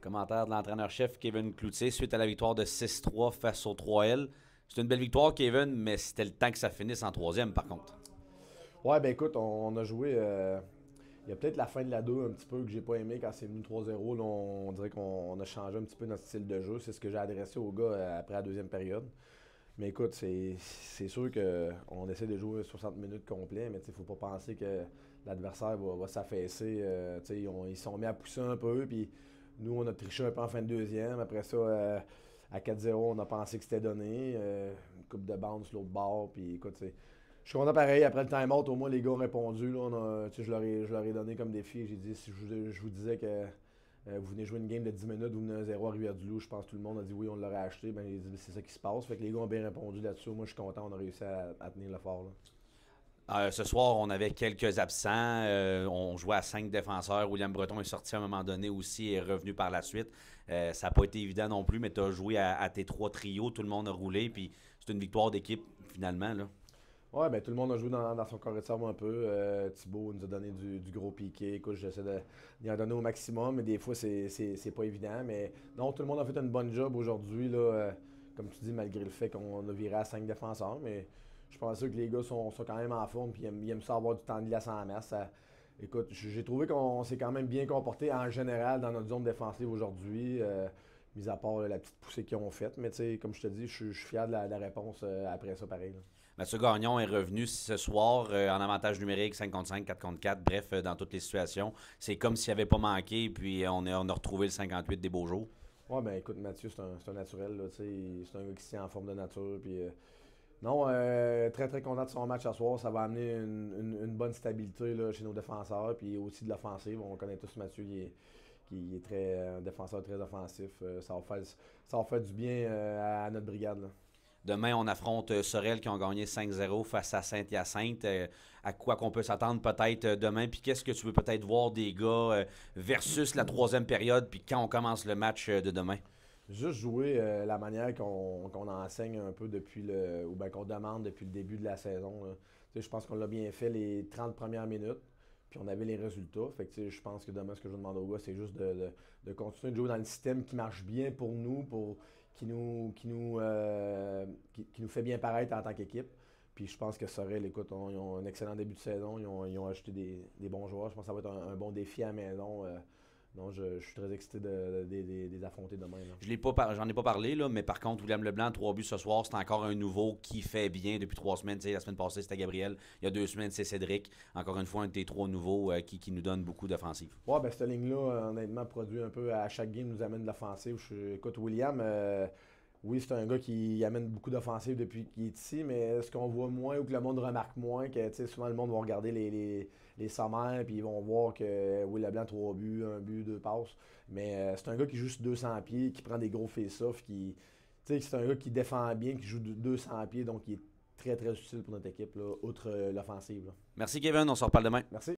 Commentaire de l'entraîneur-chef Kevin Cloutier suite à la victoire de 6-3 face au 3L. C'est une belle victoire, Kevin, mais c'était le temps que ça finisse en troisième, par contre. Ouais, ben écoute, on a joué. Il y a peut-être la fin de la 2 un petit peu que j'ai pas aimé quand c'est venu 3-0. Là, on dirait qu'on a changé un petit peu notre style de jeu. C'est ce que j'ai adressé aux gars après la deuxième période. Mais écoute, c'est sûr qu'on essaie de jouer 60 minutes complet, mais il ne faut pas penser que l'adversaire va s'affaisser. Ils se sont mis à pousser un peu, puis nous, on a triché un peu en fin de deuxième. Après ça, à 4-0, on a pensé que c'était donné. Une coupe de bounce l'autre bord, puis écoute, je suis content pareil. Après le time-out, au moins, les gars ont répondu. Là, je leur ai donné comme défi. J'ai dit, si je vous disais que vous venez jouer une game de 10 minutes, vous venez 1-0 à Rivière-du-Loup, je pense que tout le monde a dit oui, on l'aurait acheté. Ben, j'ai dit, c'est ça qui se passe. Fait que les gars ont bien répondu là-dessus. Moi, je suis content, on a réussi à tenir le fort. Là. Ce soir, on avait quelques absents. On jouait à 5 défenseurs. William Breton est sorti à un moment donné aussi et est revenu par la suite. Ça n'a pas été évident non plus, mais tu as joué à tes 3 trios. Tout le monde a roulé. Puis c'est une victoire d'équipe finalement, là. Ouais, ben tout le monde a joué dans son corps de sable un peu. Thibaut nous a donné du gros piqué. Écoute, j'essaie d'y en donner au maximum, mais des fois, c'est pas évident. Mais non, tout le monde a fait une bonne job aujourd'hui, là, comme tu dis, malgré le fait qu'on a viré à 5 défenseurs. Mais je pense que les gars sont quand même en forme, puis ils aiment ça avoir du temps de glace en masse. Écoute, j'ai trouvé qu'on s'est quand même bien comporté en général dans notre zone défensive aujourd'hui, mis à part la petite poussée qu'ils ont faite. Mais tu sais, comme je te dis, je suis fier de la réponse après ça, pareil. Là. Mathieu Gagnon est revenu ce soir en avantage numérique, 5 contre 5, 4 contre 4, bref, dans toutes les situations. C'est comme s'il n'avait pas manqué, puis on a retrouvé le 58 des beaux jours. Ouais, ben écoute, Mathieu, c'est un naturel. Là, c'est un gars qui se tient en forme de nature. Puis, non, très très content de son match à soir. Ça va amener une bonne stabilité là, chez nos défenseurs. Puis aussi de l'offensive. On connaît tous Mathieu qui est très, un défenseur très offensif. Ça va faire du bien à notre brigade. Là. Demain, on affronte Sorel qui ont gagné 5-0 face à Saint-Hyacinthe. À quoi qu'on peut s'attendre peut-être demain? Puis qu'est-ce que tu veux peut-être voir des gars versus la troisième période, puis quand on commence le match de demain? Juste jouer la manière qu'on enseigne un peu ou bien qu'on demande depuis le début de la saison. Là. Je pense qu'on l'a bien fait les 30 premières minutes, puis on avait les résultats. Fait que je pense que demain, ce que je demande aux gars, c'est juste de continuer de jouer dans le système qui marche bien pour nous, qui nous fait bien paraître en tant qu'équipe. Puis je pense que Sorel, écoute, ils ont un excellent début de saison. Ils ont ajouté des bons joueurs. Je pense que ça va être un bon défi à la maison. Non, je suis très excité de les affronter demain. Là. J'en ai pas parlé, là, mais par contre, William Leblanc, 3 buts ce soir, c'est encore un nouveau qui fait bien depuis 3 semaines. Tu sais, la semaine passée, c'était Gabriel. Il y a 2 semaines, c'est Cédric. Encore une fois, un de tes 3 nouveaux qui nous donne beaucoup d'offensive. Ouais, ben cette ligne-là, honnêtement, produit un peu à chaque game, nous amène de l'offensive. Écoute, William, oui, c'est un gars qui amène beaucoup d'offensive depuis qu'il est ici, mais ce qu'on voit moins ou que le monde remarque moins, que souvent le monde va regarder les sommaires puis ils vont voir que Will Leblanc, 3 buts, un but, 2 passes. Mais c'est un gars qui joue sur 200 pieds, qui prend des gros face-offs, c'est un gars qui défend bien, qui joue 200 pieds, donc il est très très utile pour notre équipe, là, outre l'offensive. Là. Merci, Kevin. On se reparle demain. Merci.